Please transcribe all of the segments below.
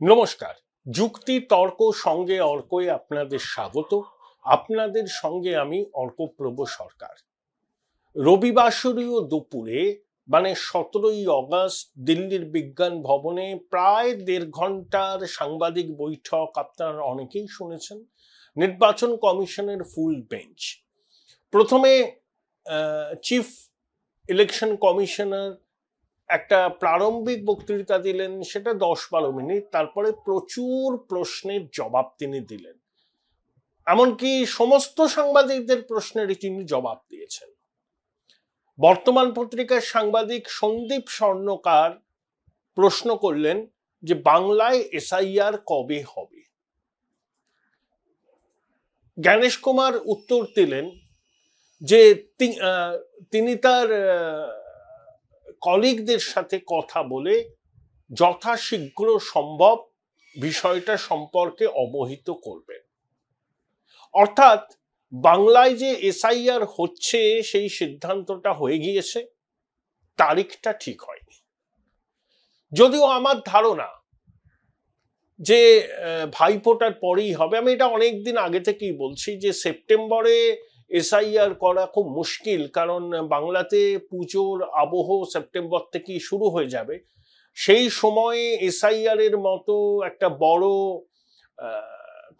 নমস্কার। যুক্তি তর্ক সঙ্গে অর্কয়ে আপনাদের স্বাগত। আপনাদের সঙ্গে আমি অর্কপ্রভ সরকার। রবিবাসরীয় দুপুরে মানে 17ই অগস্ট দিল্লির বিজ্ঞান ভবনে প্রায় 1.5 ঘন্টার সাংবাদিক বৈঠক আপনারা অনেকেই শুনেছেন। নির্বাচন কমিশনের ফুল বেঞ্চ। প্রথমে চিফ ইলেকশন কমিশনার একটা প্রারম্ভিক বক্তৃতা দিলেন, সেটা 10-12 মিনিট। তারপরে প্রচুর প্রশ্নের জবাব তিনি দিলেন, এমনকি সমস্ত সাংবাদিকদের প্রশ্নেরই তিনি জবাব দিয়েছেন। বর্তমান পত্রিকার সাংবাদিক সন্দীপ স্বর্ণকার প্রশ্ন করলেন যে বাংলায় এসআইআর কবে হবে। জ্ঞানেশ কুমার উত্তর দিলেন যে তিনি তার কলিগদের সাথে কথা বলে যথাশীঘ্র সম্ভব বিষয়টা সম্পর্কে অবহিত করবেন। অর্থাৎ বাংলায় যে এসআইআর হচ্ছে সেই সিদ্ধান্তটা হয়ে গিয়েছে, তারিখটা ঠিক হয়নি। যদিও আমার ধারণা যে ভাইফোঁটার পরেই হবে। আমি এটা অনেকদিন আগে থেকেই বলছি যে সেপ্টেম্বরে এসআইআর করা খুব মুশকিল, কারণ বাংলাতে পুজোর আবহ সেপ্টেম্বর থেকেই শুরু হয়ে যাবে। সেই সময়ে এসআইআর এর মতো একটা বড়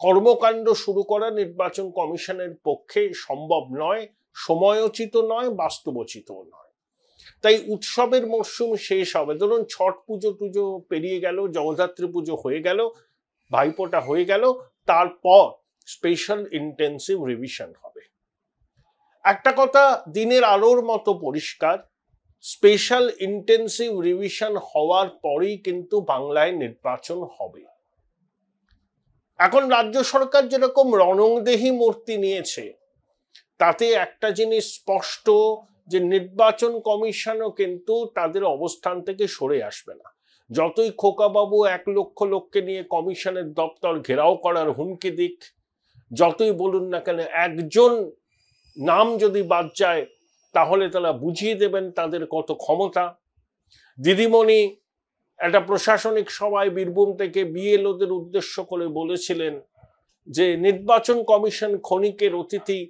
কর্মকাণ্ড শুরু করা নির্বাচন কমিশনের পক্ষে সম্ভব নয়, সময়োচিত নয়, বাস্তবোচিত নয়। তাই উৎসবের মরশুম শেষ হবে, ধরুন ছট পুজো টুজো পেরিয়ে গেল, জগদ্ধাত্রী পুজো হয়ে গেল, ভাইফোঁটা হয়ে গেল, তারপর স্পেশাল ইন্টেন্সিভ রিভিশন হবে। একটা কথা দিনের আলোর মতো পরিষ্কার, স্পেশাল ইন্টেন্সিভ রিভিশন হওয়ার পরেই কিন্তু বাংলায় নির্বাচন হবে। এখন রাজ্য সরকার যেরকম রণংদেহী মূর্তি নিয়েছে, তাতে একটা জিনিস স্পষ্ট যে নির্বাচন কমিশনও কিন্তু তাদের অবস্থান থেকে সরে আসবে না। যতই খোকাবাবু 1 লক্ষ লোককে নিয়ে কমিশনের দপ্তর ঘেরাও করার হুমকি দিক, যতই বলুন না কেন, একজন নাম যদি বাদ যায় তাহলে তারা বুঝিয়ে দেবেন তাদের কত ক্ষমতা। দিদিমণি একটা প্রশাসনিক সভায় বীরভূম থেকে বিএলওদের উদ্দেশ্য করে বলেছিলেন যে নির্বাচন কমিশন ক্ষণিকের অতিথি,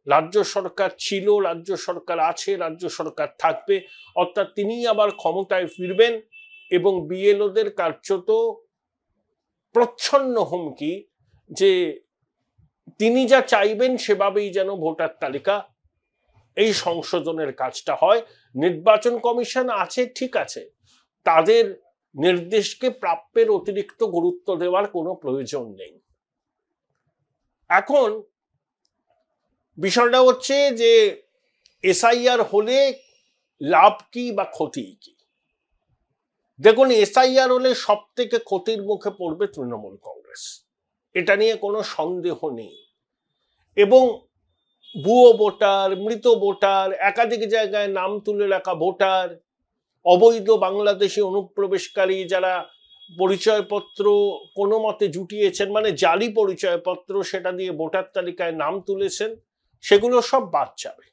রাজ্য সরকার ছিল, রাজ্য সরকার আছে, রাজ্য সরকার থাকবে, অর্থাৎ তিনি আবার ক্ষমতায় ফিরবেন। এবং বিএলওদের কার্যত প্রচ্ছন্ন হুমকি যে তিনি যা চাইবেন সেভাবেই যেন ভোটার তালিকা এই সংশোধনের কাজটা হয়। নির্বাচন কমিশন আছে, ঠিক আছে, তাদের নির্দেশকে প্রাপ্যের অতিরিক্ত গুরুত্ব দেওয়ার কোনো প্রয়োজন নেই। এখন বিষয়টা হচ্ছে যে এসআইআর হলে লাভ কি বা ক্ষতি কি। দেখুন, এসআইআর হলে সব থেকে ক্ষতির মুখে পড়বে তৃণমূল কংগ্রেস, এটা নিয়ে কোনো সন্দেহ নেই। এবং ভুয়ো ভোটার, মৃত ভোটার, একাধিক জায়গায় নাম তুলে রাখা ভোটার, অবৈধ বাংলাদেশি অনুপ্রবেশকারী যারা পরিচয়পত্র কোনো মতে জুটিয়েছেন, মানে জালি পরিচয়পত্র, সেটা দিয়ে ভোটার তালিকায় নাম তুলেছেন, সেগুলো সব বাদ যাবে।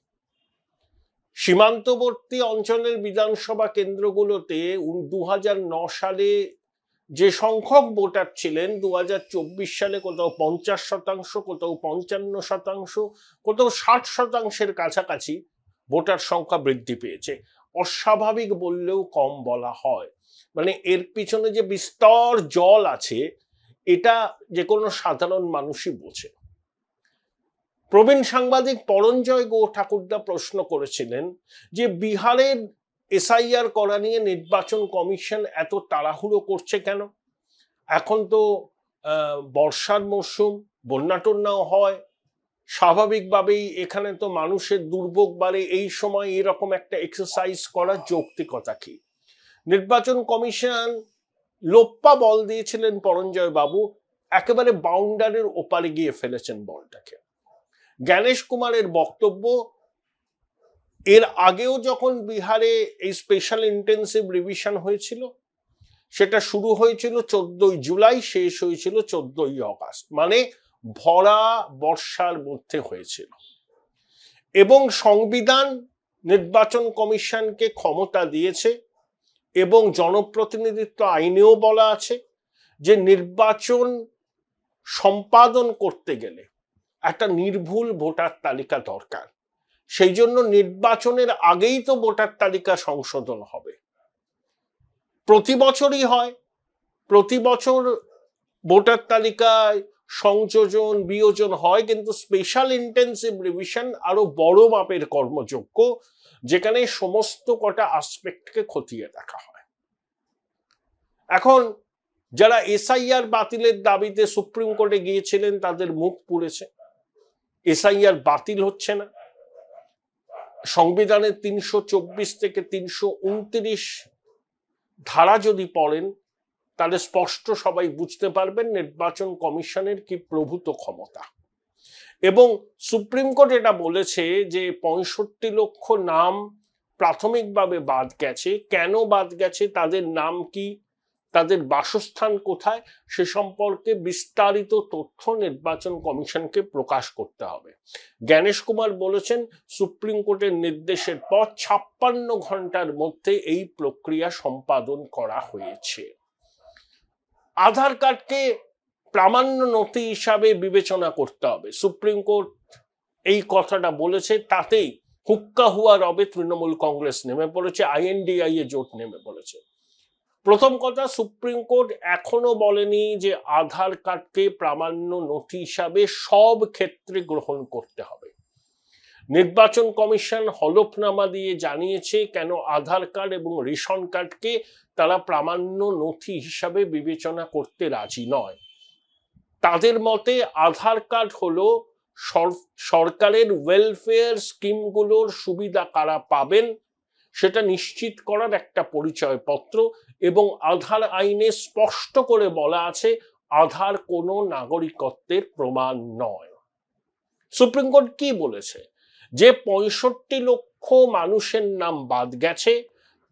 সীমান্তবর্তী অঞ্চলের বিধানসভা কেন্দ্রগুলোতে 2009 সালে যে সংখ্যক ভোটার ছিলেন, 2024 সালে কোথাও 50%, কোথাও 55%, কোথাও 60%-এর কাছাকাছি ভোটার সংখ্যা বৃদ্ধি পেয়েছে। অস্বাভাবিক বললেও কম বলা হয়। মানে এর পিছনে যে বিস্তর জল আছে, এটা যে কোনো সাধারণ মানুষই বোঝে। প্রবীণ সাংবাদিক পরঞ্জয় গো ঠাকুরদা প্রশ্ন করেছিলেন যে বিহারের এসআইআর করা নিয়ে নির্বাচন কমিশন এত তাড়াহুড়ো করছে কেন? এখন তো বর্ষার মরশুম, বন্যা টন্যাও হয়, স্বাভাবিকভাবেই এখানে তো মানুষের দুর্ভোগ বাড়ে, এই সময় এরকম একটা এক্সারসাইজ করার যৌক্তিকতা কি? নির্বাচন কমিশন লোপ্পা বল দিয়েছিলেন পরঞ্জয় বাবু, একেবারে বাউন্ডারির ওপারে গিয়ে ফেলেছেন বলটাকে। জ্ঞানেশ কুমারের বক্তব্য, এর আগেও যখন বিহারে এই স্পেশাল ইন্টেন্সিভ রিভিশন হয়েছিল, সেটা শুরু হয়েছিল 14ই জুলাই, শেষ হয়েছিল 14ই অগস্ট, মানে ভরা বর্ষার মধ্যে হয়েছিল। এবং সংবিধান নির্বাচন কমিশনকে ক্ষমতা দিয়েছে, এবং জনপ্রতিনিধিত্ব আইনেও বলা আছে যে নির্বাচন সম্পাদন করতে গেলে একটা নির্ভুল ভোটার তালিকা দরকার। সেই জন্য নির্বাচনের আগেই তো ভোটার তালিকা সংশোধন হবে। প্রতি বছরই হয়, প্রতি বছর ভোটার তালিকায় সংযোজন বিয়োজন হয়, কিন্তু স্পেশাল ইন্টেন্সিভ রিভিশন আরো বড় মাপের কর্মযজ্ঞ, যেখানে সমস্ত কটা আসপেক্টকে খতিয়ে দেখা হয়। এখন যারা এসআইআর বাতিলের দাবিতে সুপ্রিম কোর্টে গিয়েছিলেন তাদের মুখ পুড়েছে। এসআইআর বাতিল হচ্ছে না। সংবিধানের ৩২৪ থেকে ৩২৯ ধারা যদি পড়েন তাহলে স্পষ্ট সবাই বুঝতে পারবেন নির্বাচন কমিশনের কি প্রভূত ক্ষমতা। এবং সুপ্রিম কোর্ট এটা বলেছে যে ৬৫ লক্ষ নাম প্রাথমিকভাবে বাদ গেছে। কেন বাদ গেছে, তাদের নাম কি, তাদের বাসস্থান কোথায়, সে সম্পর্কে বিস্তারিত তথ্য নির্বাচন কমিশনকে প্রকাশ করতে হবে। জ্ঞানেশ কুমার বলেছেন সুপ্রিম কোর্টের নির্দেশের পর ৫৬ ঘন্টার মধ্যে এই প্রক্রিয়া সম্পাদন করা হয়েছে। আধার কার্ডকে প্রামাণ্য নথি হিসাবে বিবেচনা করতে হবে, সুপ্রিম কোর্ট এই কথাটা বলেছে। তাতেই হুক্কা হুয়া রবে তৃণমূল কংগ্রেস নেমে পড়েছে, আইএনডিআই এ জোট নেমে পড়েছে। প্রথম কথা, সুপ্রিম কোর্ট এখনো বলেনি যে আধার কার্ডকে প্রামাণ্য নথি হিসাবে সব ক্ষেত্রে গ্রহণ করতে হবে। নির্বাচন কমিশন হলফনামা দিয়ে জানিয়েছে কেন আধার কার্ড এবং রেশন কার্ডকে তারা প্রামাণ্য নথি হিসাবে বিবেচনা করতে রাজি নয়। তাদের মতে আধার কার্ড হলো সরকারের ওয়েলফেয়ার স্কিমগুলোর সুবিধা কারা পাবেন সেটা নিশ্চিত করার একটা পরিচয়পত্র, এবং আধার আইনে স্পষ্ট করে বলা আছে আধার কোনো নাগরিকত্বের প্রমাণ নয়। সুপ্রিম কোর্ট কি বলেছে, যে ৬৫ লক্ষ মানুষের নাম বাদ গেছে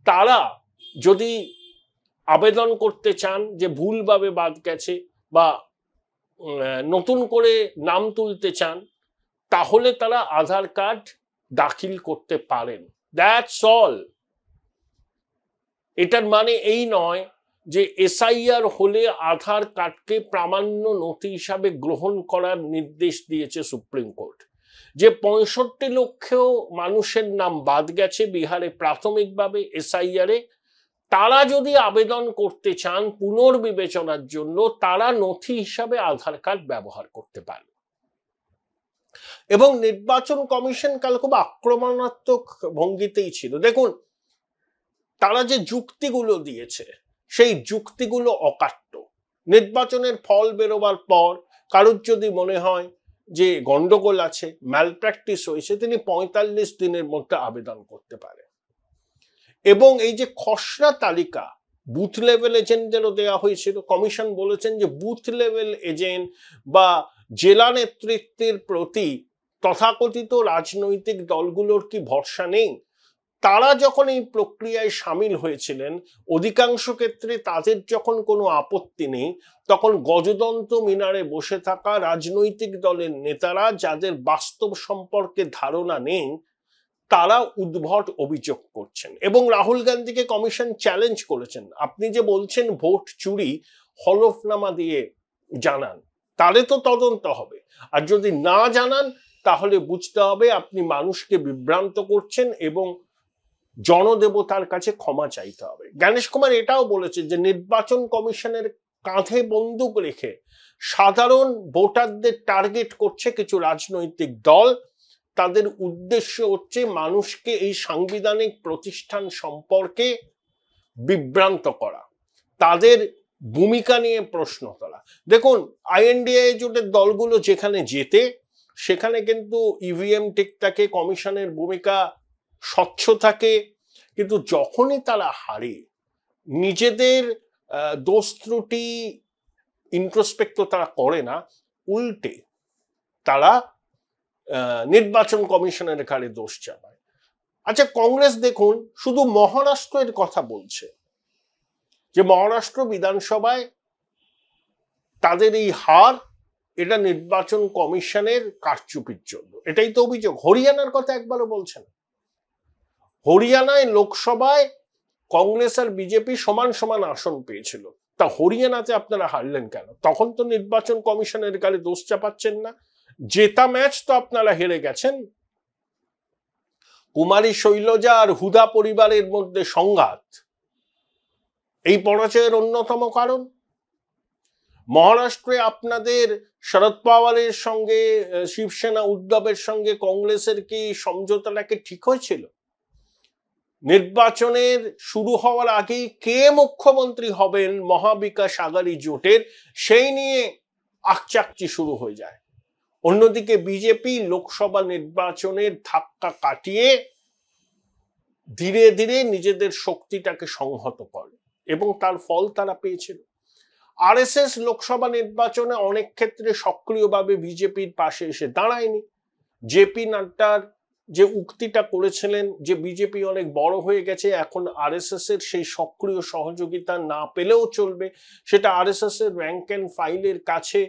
তারা যদি আবেদন করতে চান যে ভুলভাবে বাদ গেছে বা নতুন করে নাম তুলতে চান, তাহলে তারা আধার কার্ড দাখিল করতে পারেন। That's all. এটার মানে এই নয় যে এসআইআর হলে আধার কার্ডকে প্রামাণ্য নথি হিসাবে গ্রহণ করার নির্দেশ দিয়েছে সুপ্রিম কোর্ট। যে ৬৫ লক্ষ মানুষের নাম বাদ গেছে বিহারে প্রাথমিকভাবে এসআইআরে, তারা যদি আবেদন করতে চান পুনর্বিবেচনার জন্য, তারা নথি হিসাবে আধার কার্ড ব্যবহার করতে পারে। এবং নির্বাচন কমিশন কাল খুব আক্রমণাত্মক ভঙ্গিতেই ছিল। দেখুন, তারা যে যুক্তিগুলো দিয়েছে সেই যুক্তিগুলো অকাট্য। নির্বাচনের ফল বেরোবার পর কারোর যদি মনে হয় যে গন্ডগোল আছে, ম্যালপ্র্যাকটিস হয়েছে, তিনি ৪৫ দিনের মধ্যে আবেদন করতে পারে। এবং এই যে খসড়া তালিকা বুথ লেভেল এজেন্টদেরও দেওয়া হয়েছিল, কমিশন বলেছেন যে বুথ লেভেল এজেন্ট বা জেলা নেতৃত্বের প্রতি তথাকথিত রাজনৈতিক দলগুলোর কি ভরসা নেই? তারা যখন এই প্রক্রিয়ায় সামিল হয়েছিলেন, অধিকাংশ ক্ষেত্রে তাদের যখন কোনো আপত্তি নেই, তখন গজদন্ত মিনারে বসে থাকা রাজনৈতিক দলের নেতারা যাদের বাস্তব সম্পর্কে ধারণা নেই তারা উদ্ভট অভিযোগ করছেন। এবং রাহুল গান্ধীকে কমিশন চ্যালেঞ্জ করেছেন, আপনি যে বলছেন ভোট চুরি, হলফনামা দিয়ে জানান, তাহলে তো তদন্ত হবে। আর যদি না জানান তাহলে বুঝতে হবে আপনি মানুষকে বিভ্রান্ত করছেন এবং জনদেবতার কাছে ক্ষমা চাইতে হবে। জ্ঞানেশ কুমার এটাও বলেছে যে নির্বাচন কমিশনের কাঁধে বন্দুক রেখে সাধারণ ভোটারদের টার্গেট করছে কিছু রাজনৈতিক দল। তাদের উদ্দেশ্য হচ্ছে মানুষকে এই সাংবিধানিক প্রতিষ্ঠান সম্পর্কে বিভ্রান্ত করা, তাদের ভূমিকা নিয়ে প্রশ্ন তোলা। দেখুন, আইএনডিআই জোটের দলগুলো যেখানে জেতে সেখানে কিন্তু ইভিএম ঠিক থাকে, কমিশনের ভূমিকা স্বচ্ছ থাকে, কিন্তু যখনই তারা হারে নিজেদের দোষ ত্রুটি ইন্ট্রোস্পেক্ট তারা করে না, উল্টে তারা নির্বাচন কমিশনের ঘাড়ে দোষ চাপায়। আচ্ছা, কংগ্রেস দেখুন শুধু মহারাষ্ট্রের কথা বলছে যে মহারাষ্ট্র বিধানসভায় তাদের এই হার এটা নির্বাচন কমিশনের কারচুপির জন্য, এটাই তো অভিযোগ। হরিয়ানার কথা একবারও বলছে না। হরিয়ানায় লোকসভায় কংগ্রেস আর বিজেপি সমান সমান আসন পেয়েছিল, তা হরিয়ানাতে আপনারা হারলেন কেন? তখন তো নির্বাচন কমিশনের গালে দোষ চাপাচ্ছেন না। জেতা ম্যাচ তো আপনারা হেরে গেছেন। কুমারী শৈলজা আর হুদা পরিবারের মধ্যে সংঘাত এই পরাজয়ের অন্যতম কারণ। মহারাষ্ট্রে আপনাদের শরদ পাওয়ারের সঙ্গে, শিবসেনা উদ্ধবের সঙ্গে কংগ্রেসের কি সমঝোতাটাকে ঠিক হয়েছিল? নির্বাচনের শুরু হওয়ার আগেই কে মুখ্যমন্ত্রী হবেন মহাবিকাশ আঘাড়ি জোটের, সেই নিয়ে আকচাকচি শুরু হয়ে যায়। অন্যদিকে বিজেপি লোকসভা নির্বাচনের ধাক্কা কাটিয়ে ধীরে ধীরে নিজেদের শক্তিটাকে সংহত করে এবং তার ফল তারা পেয়েছিল। আরএসএস লোকসভা নির্বাচনে অনেক ক্ষেত্রে সক্রিয়ভাবে বিজেপির পাশে এসে দাঁড়ায়নি। জেপি নাড্ডার যে উক্তিটা করেছিলেন যে বিজেপি অনেক বড় হয়ে গেছে, এখন আরএসএস এর সেই সক্রিয় সহযোগিতা না পেলেও চলবে, সেটা আরএসএস এর র্যাঙ্ক অ্যান্ড ফাইলের কাছে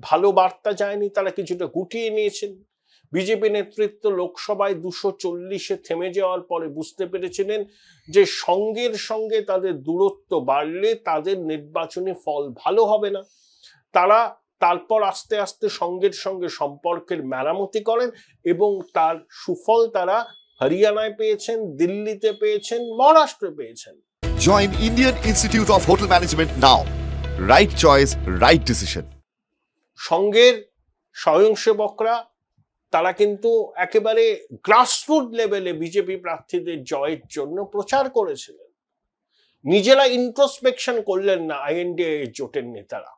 ভালো বার্তা যায়নি, তারা কিছুটা গুটিয়ে নিয়েছেন। বিজেপি নেতৃত্ব লোকসভায় 240-এ থেমে যাওয়ার পরে বুঝতে পেরেছিলেন যে সঙ্গের সঙ্গে তাদের দূরত্ব বাড়লে তাদের নির্বাচনী ফল ভালো হবে না। তারা তারপর আস্তে আস্তে সঙ্গের সঙ্গে সম্পর্কের মেরামতি করেন এবং তার সুফল তারা হরিয়ানায় পেয়েছেন, দিল্লিতে পেয়েছেন, মহারাষ্ট্রে পেয়েছেন। Join Indian Institute of Hotel Management now. Right choice, right decision. সঙ্গের স্বয়ংসেবকরা তারা কিন্তু একেবারে গ্রাসরুট লেভেলে বিজেপি প্রার্থীদের জয়ের জন্য প্রচার করেছিলেন। নিজেরা ইন্ট্রোস্পেকশন করলেন না আইএনডিএ জোটের নেতারা,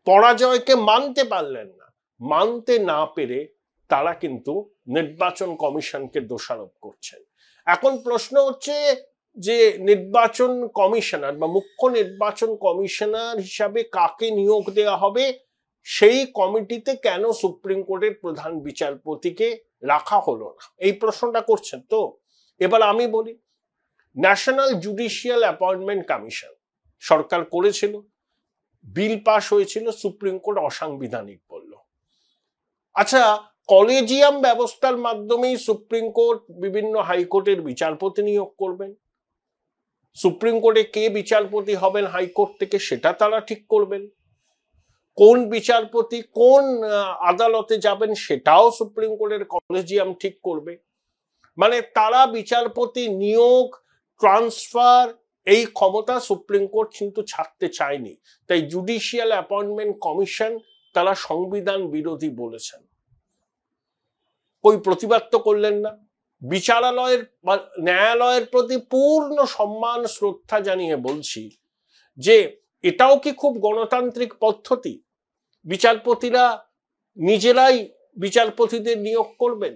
পরাজয়কে মানতে পারলেন না। মানতে না পেরে তারা কিন্তু নির্বাচন কমিশনকে দোষারোপ করছেন। এখন প্রশ্ন হচ্ছে যে নির্বাচন কমিশনার বা মুখ্য নির্বাচন কমিশনার হিসাবে কাকে নিয়োগ দেওয়া হবে, সেই কমিটিতে কেন সুপ্রিম কোর্টের প্রধান বিচারপতিকে রাখা হলো না, এই প্রশ্নটা করছেন। তো এবার আমি বলি, ন্যাশনাল জুডিশিয়াল অ্যাপয়েন্টমেন্ট কমিশন সরকার করেছিল, বিল পাস হয়েছিল, সুপ্রিম কোর্ট অসাংবিধানিক বলল। আচ্ছা, কলেজিয়াম ব্যবস্থার মাধ্যমেই সুপ্রিম কোর্ট বিভিন্ন হাইকোর্টের বিচারপতি নিয়োগ করবেন। সুপ্রিম কোর্টে কে বিচারপতি হবেন হাইকোর্ট থেকে সেটা তারা ঠিক করবেন। কোন বিচারপতি কোন আদালতে যাবেন সেটাও সুপ্রিম কোর্টের কলেজিয়াম ঠিক করবে। মানে তারা বিচারপতি নিয়োগ, ট্রান্সফার, এই ক্ষমতা সুপ্রিম কোর্ট কিন্তু ছাড়তে চায়নি। তাই জুডিশিয়াল অ্যাপয়েন্টমেন্ট কমিশন তারা সংবিধান বিরোধী বলেছেন। কই প্রতিবাদ তো করলেন না। বিচারালয়ের বা ন্যায়ালয়ের প্রতি পূর্ণ সম্মান শ্রদ্ধা জানিয়ে বলছি যে এটাও কি খুব গণতান্ত্রিক পদ্ধতি? বিচারপতিরা নিজেরাই বিচারপতিদের নিয়োগ করবেন?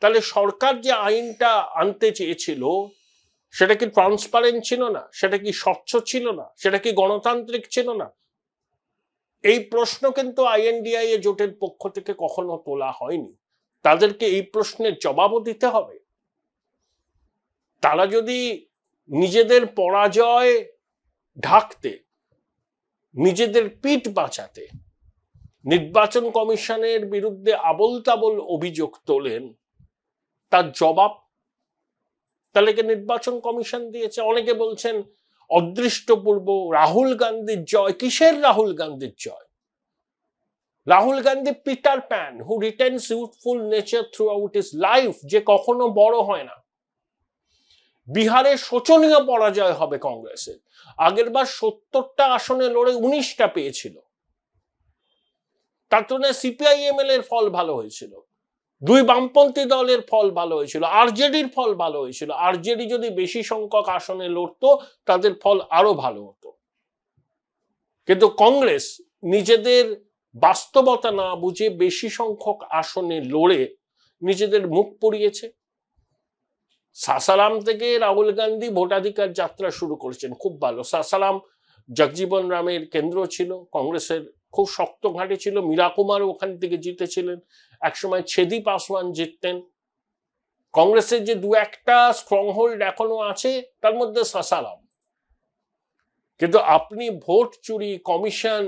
তাহলে সরকার যে আইনটা আনতে চেয়েছিল সেটা কি ট্রান্সপারেন্ট ছিল না? সেটা কি স্বচ্ছ ছিল না? সেটা কি গণতান্ত্রিক ছিল না? এই প্রশ্ন কিন্তু আইএনডিআই জোটের পক্ষ থেকে কখনো তোলা হয়নি। তাদেরকে এই প্রশ্নের জবাবও দিতে হবে। তারা যদি নিজেদের পরাজয় ঢাকতে, নিজেদের পিঠ বাঁচাতে নির্বাচন কমিশনের বিরুদ্ধে আবোল তাবোল অভিযোগ তোলেন, তার জবাব তাহলে কি নির্বাচন কমিশন দিয়েছে? অনেকে বলছেন অদৃষ্টপূর্ব রাহুল গান্ধীর জয়। কিসের রাহুল গান্ধীর জয়? Rahul Gandhi Peter Pan who retains youthful nature throughout his life, যে কখনো বড় হয় না। বিহারে শোচনীয় পরাজয় হবে কংগ্রেসের। আগের বার 70টা আসনে লড়ে 19টা পেয়েছিল। তার তুলনায় সিপিআইএমএল এর ফল ভালো হয়েছিল, দুই বামপন্থী দলের ফল ভালো হয়েছিল, আরজেডির ফল ভালো হয়েছিল। আরজেডি যদি বেশি সংখ্যক আসনে লড়তো তাদের ফল আরো ভালো হতো। কিন্তু কংগ্রেস নিজেদের বাস্তবতা না বুঝে বেশি সংখ্যক আসনে লড়ে নিজেদের মুখ পুড়িয়েছে। সাসারাম থেকে রাহুল গান্ধী ভোটাধিকার যাত্রা শুরু করেছেন, খুব ভালো। সাসারাম জগজীবন রামের কেন্দ্র ছিল, কংগ্রেসের খুব শক্ত ঘাঁটি ছিল। মীরা কুমার ওখান থেকে জিতেছিলেন, একসময় ছেদি পাসওয়ান জিততেন। কংগ্রেসের যে দু একটা স্ট্রং হোল্ড এখনো আছে তার মধ্যে সাসারাম। কিন্তু আপনি ভোট চুরি, কমিশন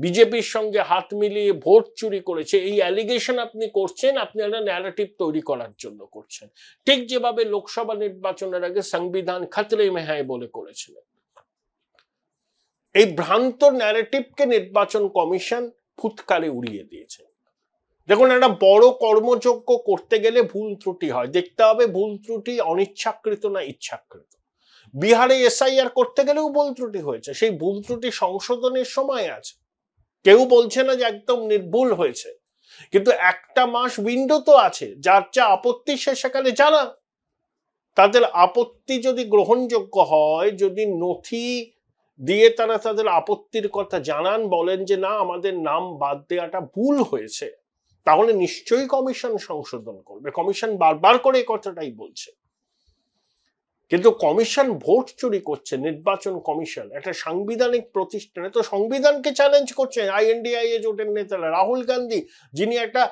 বিজেপির সঙ্গে হাত মিলিয়ে ভোট চুরি করেছে, এই অ্যালিগেশন আপনি করছেন, আপনি একটা ন্যারেটিভ তৈরি করার জন্য করছেন। ঠিক যেভাবে লোকসভা নির্বাচনের আগে সংবিধান খতরে মে হ্যায় বলে করেছিলেন। এই ভ্রান্ত ন্যারেটিভকে নির্বাচন কমিশন ফুৎকারে উড়িয়ে দিয়েছে। দেখুন, একটা বড় কর্মযজ্ঞ করতে গেলে ভুল ত্রুটি হয়, দেখতে হবে ভুল ত্রুটি অনিচ্ছাকৃত না ইচ্ছাকৃত। বিহারে এসআইআর করতে গেলেও ভুল ত্রুটি হয়েছে, সেই ভুল ত্রুটি সংশোধনের সময় আছে, কেউ বলছে না যে একদম নির্ভুল হয়েছে, কিন্তু একটা মাস উইন্ডো তো আছে। যার যা আপত্তি সে সেখানে জানা, তাদের আপত্তি যদি গ্রহণযোগ্য হয়, যদি নথি দিয়ে তারা তাদের আপত্তির কথা জানান, বলেন যে না আমাদের নাম বাদ দেওয়াটা ভুল হয়েছে, তাহলে নিশ্চয়ই কমিশন সংশোধন করবে। কমিশন বারবার করে এই কথাটাই বলছে। কিন্তু কমিশন ভোট চুরি করছে। নির্বাচন কমিশন একটা সাংবিধানিক প্রতিষ্ঠানে তো সংবিধানকে চ্যালেঞ্জ করছে। আইএনডিআইএ জোটের নেতারা, রাহুল গান্ধী, যিনি একটা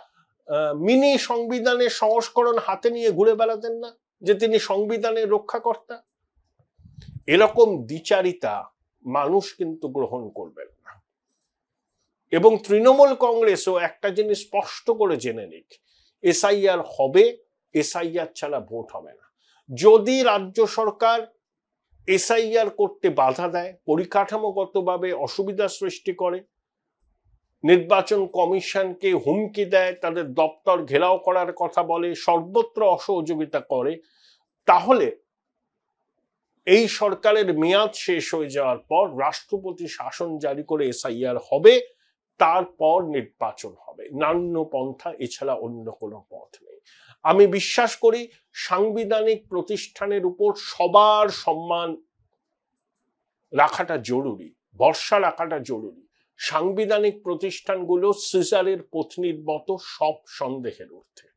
মিনি সংবিধানের সংস্করণ হাতে নিয়ে ঘুরে বেড়াতেন না, যে তিনি সংবিধানের রক্ষাকর্তা, এরকম দ্বিচারিতা মানুষ কিন্তু গ্রহণ করবেন না। এবং তৃণমূল কংগ্রেসও একটা জিনিস স্পষ্ট করে জেনে নিক, এসআইআর হবে, এসআইআর ছাড়া ভোট হবে না। যদি রাজ্য সরকার এসআইআর করতে বাধা দেয়, পরিকাঠামোগতভাবে অসুবিধা সৃষ্টি করে, নির্বাচন কমিশনকে হুমকি দেয়, তাদের দপ্তর ঘেরাও করার কথা বলে, সর্বত্র অসহযোগিতা করে, তাহলে এই সরকারের মেয়াদ শেষ হয়ে যাওয়ার পর রাষ্ট্রপতি শাসন জারি করে এসআইআর হবে, তারপর নির্বাচন হবে। নান্য পন্থা এছাড়া অন্য কোনো পথ নেই। আমি বিশ্বাস করি সাংবিধানিক প্রতিষ্ঠানের উপর সবার সম্মান রাখাটা জরুরি, ভরসা রাখাটা জরুরি। সাংবিধানিক প্রতিষ্ঠানগুলো সিজারের পত্নীর মতো সব সন্দেহের ঊর্ধ্বে।